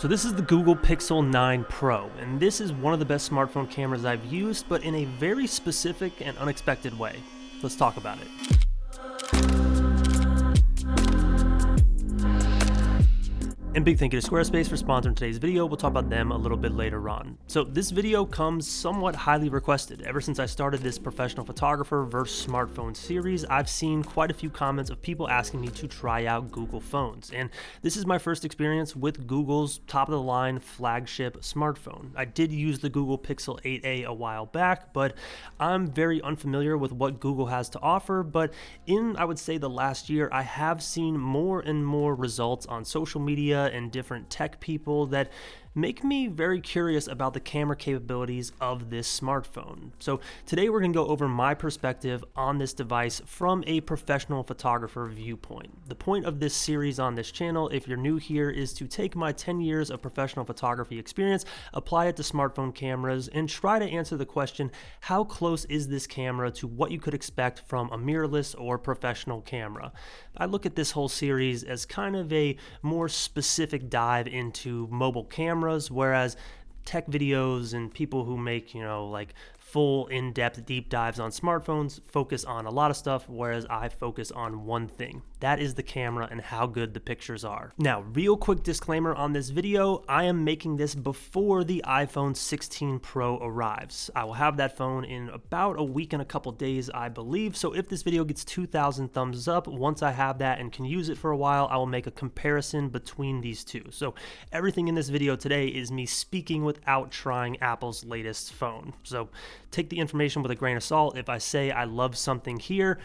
So this is the Google Pixel 9 Pro, and this is one of the best smartphone cameras I've used, but in a very specific and unexpected way. Let's talk about it. And big thank you to Squarespace for sponsoring today's video. We'll talk about them a little bit later on. So this video comes somewhat highly requested. Ever since I started this professional photographer versus smartphone series, I've seen quite a few comments of people asking me to try out Google phones. And this is my first experience with Google's top-of-the-line flagship smartphone. I did use the Google Pixel 8a a while back, but I'm very unfamiliar with what Google has to offer. But in, I would say, the last year, I have seen more and more results on social media and different tech people that make me very curious about the camera capabilities of this smartphone. So today we're going to go over my perspective on this device from a professional photographer viewpoint. The point of this series on this channel, if you're new here, is to take my 10 years of professional photography experience, apply it to smartphone cameras, and try to answer the question, how close is this camera to what you could expect from a mirrorless or professional camera? I look at this whole series as kind of a more specific dive into mobile cameras, whereas tech videos and people who make, like full in-depth deep dives on smartphones focus on a lot of stuff, whereas I focus on one thing. That is the camera and how good the pictures are. Now, real quick disclaimer on this video, I am making this before the iPhone 16 Pro arrives. I will have that phone in about a week and a couple days, I believe. So if this video gets 2,000 thumbs up, once I have that and can use it for a while, I will make a comparison between these two. So everything in this video today is me speaking without trying Apple's latest phone. So take the information with a grain of salt. If I say I love something here,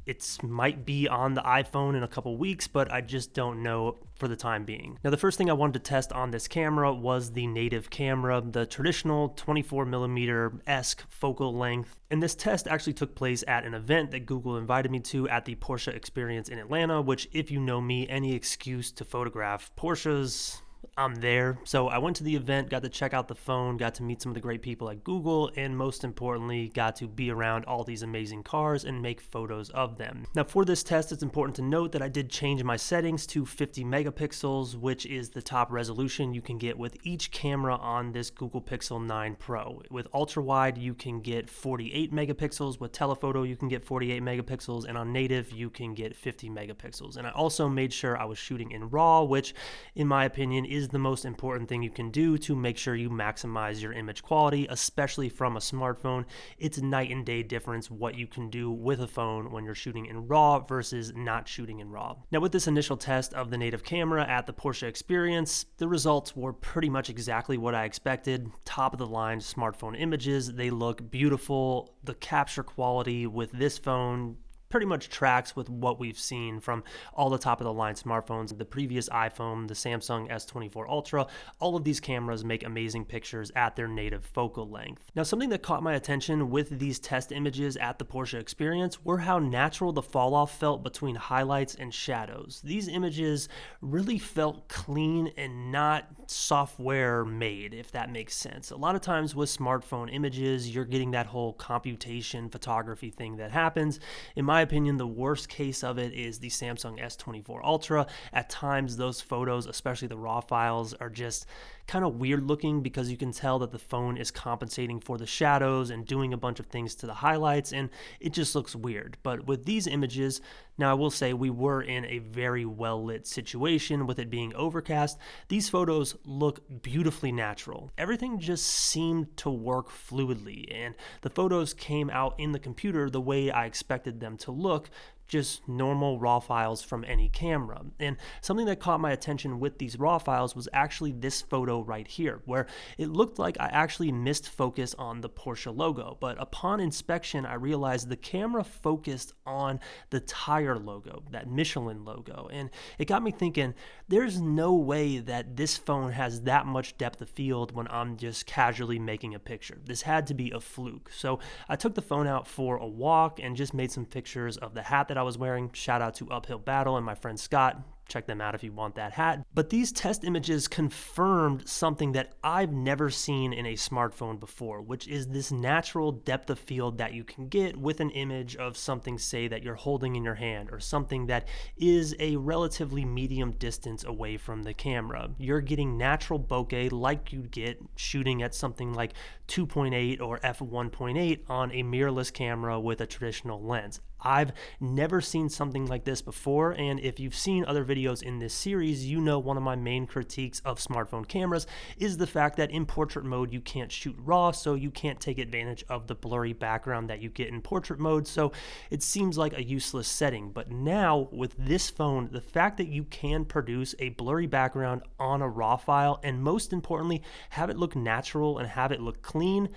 it might be on the iPhone in a couple weeks, but I just don't know for the time being. Now, the first thing I wanted to test on this camera was the native camera, the traditional 24mm-esque focal length. And this test actually took place at an event that Google invited me to at the Porsche Experience in Atlanta, which, if you know me, any excuse to photograph Porsches, I'm there. So I went to the event, got to check out the phone, got to meet some of the great people at Google, and most importantly, got to be around all these amazing cars and make photos of them. Now, for this test, it's important to note that I did change my settings to 50 megapixels, which is the top resolution you can get with each camera on this Google Pixel 9 Pro. With Ultrawide, you can get 48 megapixels. With Telephoto, you can get 48 megapixels. And on native, you can get 50 megapixels. And I also made sure I was shooting in RAW, which, in my opinion, is the most important thing you can do to make sure you maximize your image quality, especially from a smartphone. It's a night and day difference what you can do with a phone when you're shooting in RAW versus not shooting in RAW. Now, with this initial test of the native camera at the Porsche Experience, the results were pretty much exactly what I expected. Top of the line smartphone images, they look beautiful. The capture quality with this phone pretty much tracks with what we've seen from all the top-of-the-line smartphones. The previous iPhone, the Samsung S24 Ultra, all of these cameras make amazing pictures at their native focal length. Now, something that caught my attention with these test images at the Porsche Experience were how natural the fall-off felt between highlights and shadows. These images really felt clean and not software made, if that makes sense. A lot of times with smartphone images, you're getting that whole computation photography thing that happens. In my opinion, the worst case of it is the Samsung S24 Ultra. At times, those photos, especially the RAW files, are just kind of weird looking because you can tell that the phone is compensating for the shadows and doing a bunch of things to the highlights, and it just looks weird. But with these images, now I will say we were in a very well-lit situation with it being overcast. These photos look beautifully natural. Everything just seemed to work fluidly, and the photos came out in the computer the way I expected them to look, just normal RAW files from any camera. And something that caught my attention with these RAW files was actually this photo right here, where it looked like I actually missed focus on the Porsche logo. But upon inspection, I realized the camera focused on the tire logo, that Michelin logo. And it got me thinking, there's no way that this phone has that much depth of field when I'm just casually making a picture. This had to be a fluke. So I took the phone out for a walk and just made some pictures of the hat that I was wearing. Shout out to Uphill Battle and my friend Scott. check them out if you want that hat. But these test images confirmed something that I've never seen in a smartphone before, which is this natural depth of field that you can get with an image of something, say, that you're holding in your hand, or something that is a relatively medium distance away from the camera. You're getting natural bokeh like you'd get shooting at something like 2.8 or f1.8 on a mirrorless camera with a traditional lens. I've never seen something like this before, and if you've seen other videos in this series, you know one of my main critiques of smartphone cameras is the fact that in portrait mode you can't shoot raw, so you can't take advantage of the blurry background that you get in portrait mode, so it seems like a useless setting. But now with this phone, the fact that you can produce a blurry background on a raw file, and most importantly have it look natural and have it look clean,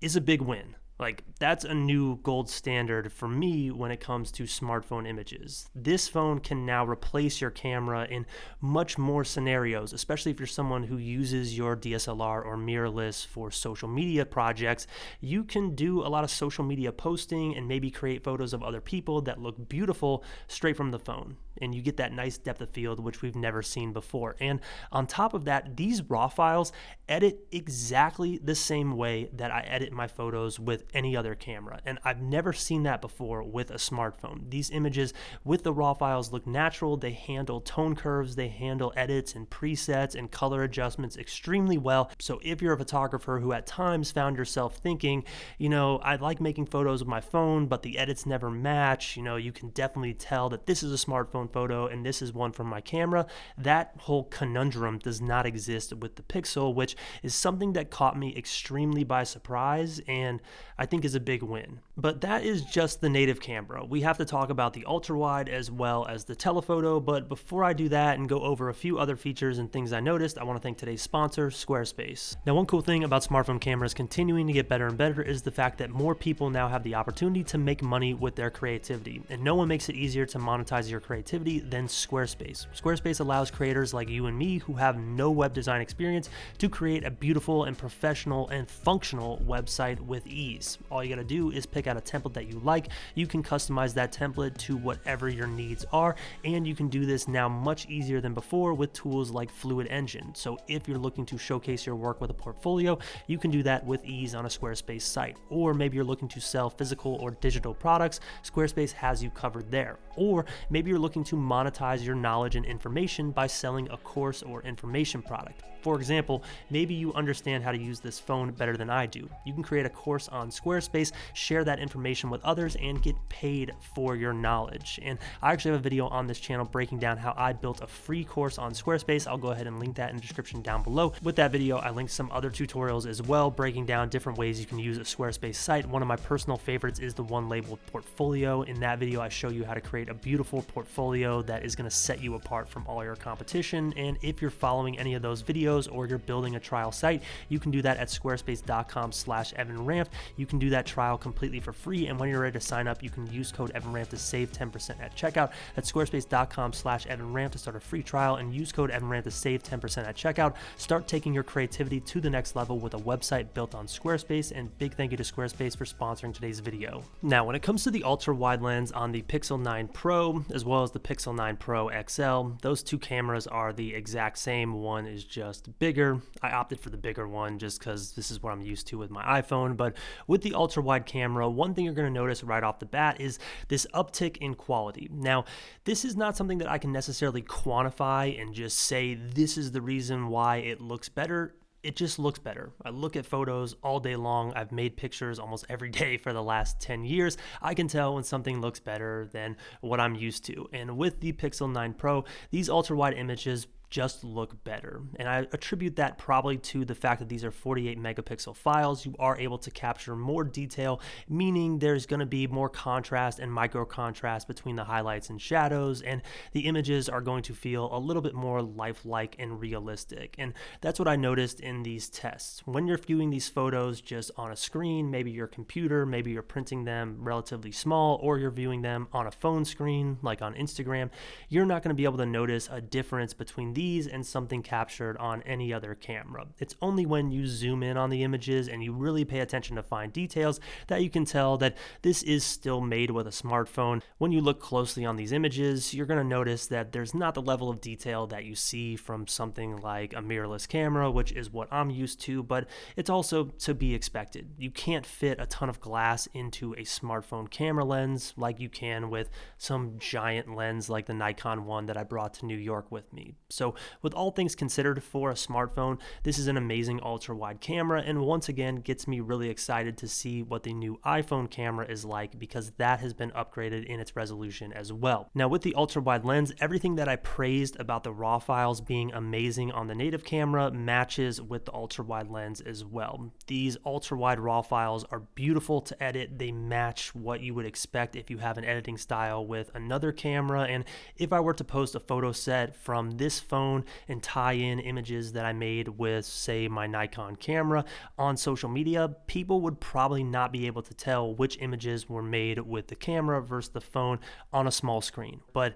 is a big win. Like, that's a new gold standard for me when it comes to smartphone images. This phone can now replace your camera in much more scenarios, especially if you're someone who uses your DSLR or mirrorless for social media projects. You can do a lot of social media posting and maybe create photos of other people that look beautiful straight from the phone. And you get that nice depth of field, which we've never seen before. And on top of that, these raw files edit exactly the same way that I edit my photos with any other camera. And I've never seen that before with a smartphone. These images with the raw files look natural. They handle tone curves, they handle edits and presets and color adjustments extremely well. So if you're a photographer who at times found yourself thinking, you know, I like making photos with my phone, but the edits never match, you know, you can definitely tell that this is a smartphone photo and this is one from my camera. That whole conundrum does not exist with the Pixel, which is something that caught me extremely by surprise and I think is a big win. But that is just the native camera. We have to talk about the ultrawide as well as the telephoto, but before I do that and go over a few other features and things I noticed, I want to thank today's sponsor, Squarespace. Now, one cool thing about smartphone cameras continuing to get better and better is the fact that more people now have the opportunity to make money with their creativity, and no one makes it easier to monetize your creativity than Squarespace. Squarespace allows creators like you and me who have no web design experience to create a beautiful and professional and functional website with ease. All you gotta do is pick out a template that you like. You can customize that template to whatever your needs are, and you can do this now much easier than before with tools like Fluid Engine. So if you're looking to showcase your work with a portfolio, you can do that with ease on a Squarespace site. Or maybe you're looking to sell physical or digital products, Squarespace has you covered there. Or maybe you're looking to monetize your knowledge and information by selling a course or information product. For example, maybe you understand how to use this phone better than I do. You can create a course on Squarespace, share that information with others, and get paid for your knowledge. And I actually have a video on this channel breaking down how I built a free course on Squarespace. I'll go ahead and link that in the description down below. With that video, I linked some other tutorials as well, breaking down different ways you can use a Squarespace site. One of my personal favorites is the one labeled Portfolio. In that video, I show you how to create a beautiful portfolio that is going to set you apart from all your competition. And if you're following any of those videos or you're building a trial site, you can do that at squarespace.com/EvanRanft. You can do that trial completely for free, and when you're ready to sign up, you can use code EvanRanft to save 10% at checkout. That's squarespace.com/EvanRanft to start a free trial, and use code EvanRanft to save 10% at checkout. Start taking your creativity to the next level with a website built on Squarespace, and big thank you to Squarespace for sponsoring today's video. Now, when it comes to the ultra wide lens on the Pixel 9 Pro as well as the Pixel 9 Pro XL, those two cameras are the exact same. One is just bigger. I opted for the bigger one just because this is what I'm used to with my iPhone. But with the ultra wide camera, one thing you're going to notice right off the bat is this uptick in quality. Now, this is not something that I can necessarily quantify and just say this is the reason why it looks better. It just looks better. I look at photos all day long. I've made pictures almost every day for the last 10 years. I can tell when something looks better than what I'm used to. And with the Pixel 9 Pro, these ultra wide images just look better. And I attribute that probably to the fact that these are 48 megapixel files. You are able to capture more detail, meaning there's going to be more contrast and micro contrast between the highlights and shadows, and the images are going to feel a little bit more lifelike and realistic. And that's what I noticed in these tests. When you're viewing these photos just on a screen, maybe your computer, maybe you're printing them relatively small, or you're viewing them on a phone screen like on Instagram, you're not going to be able to notice a difference between these and something captured on any other camera. It's only when you zoom in on the images and you really pay attention to fine details that you can tell that this is still made with a smartphone. When you look closely on these images, you're going to notice that there's not the level of detail that you see from something like a mirrorless camera, which is what I'm used to, but it's also to be expected. You can't fit a ton of glass into a smartphone camera lens like you can with some giant lens like the Nikon one that I brought to New York with me. So with all things considered for a smartphone, this is an amazing ultra-wide camera, and once again gets me really excited to see what the new iPhone camera is like, because that has been upgraded in its resolution as well. Now with the ultra-wide lens, everything that I praised about the raw files being amazing on the native camera matches with the ultra-wide lens as well. These ultra-wide raw files are beautiful to edit. They match what you would expect if you have an editing style with another camera, and if I were to post a photo set from this phone and tie in images that I made with, say, my Nikon camera on social media, people would probably not be able to tell which images were made with the camera versus the phone on a small screen. But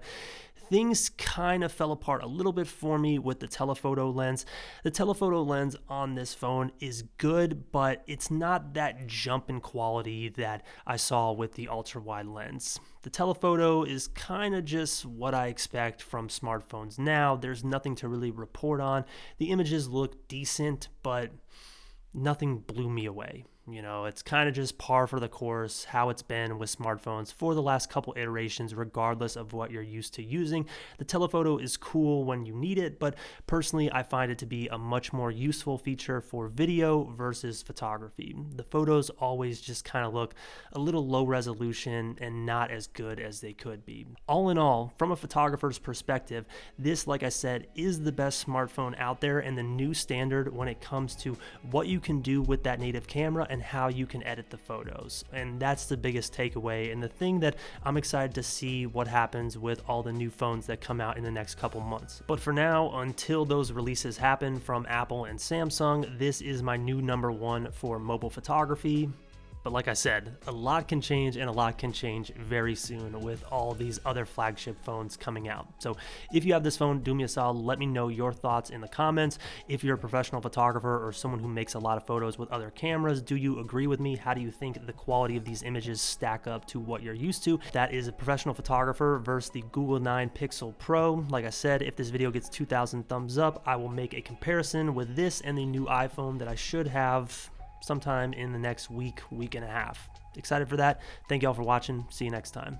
things kind of fell apart a little bit for me with the telephoto lens. The telephoto lens on this phone is good, but it's not that jump in quality that I saw with the ultra-wide lens. The telephoto is kind of just what I expect from smartphones now. There's nothing to really report on. The images look decent, but nothing blew me away. You know, it's kind of just par for the course, how it's been with smartphones for the last couple iterations, regardless of what you're used to using. The telephoto is cool when you need it, but personally, I find it to be a much more useful feature for video versus photography. The photos always just kind of look a little low resolution and not as good as they could be. All in all, from a photographer's perspective, this, like I said, is the best smartphone out there and the new standard when it comes to what you can do with that native camera and how you can edit the photos. And that's the biggest takeaway, and the thing that I'm excited to see what happens with all the new phones that come out in the next couple months. But for now, until those releases happen from Apple and Samsung, this is my new number one for mobile photography. But like I said, a lot can change, and a lot can change very soon with all these other flagship phones coming out. So if you have this phone, do me a solid, let me know your thoughts in the comments. If you're a professional photographer or someone who makes a lot of photos with other cameras, do you agree with me? How do you think the quality of these images stack up to what you're used to? That is a professional photographer versus the Google 9 Pixel Pro. Like I said, if this video gets 2,000 thumbs up, I will make a comparison with this and the new iPhone that I should have sometime in the next week and a half. Excited for that. Thank you all for watching. See you next time.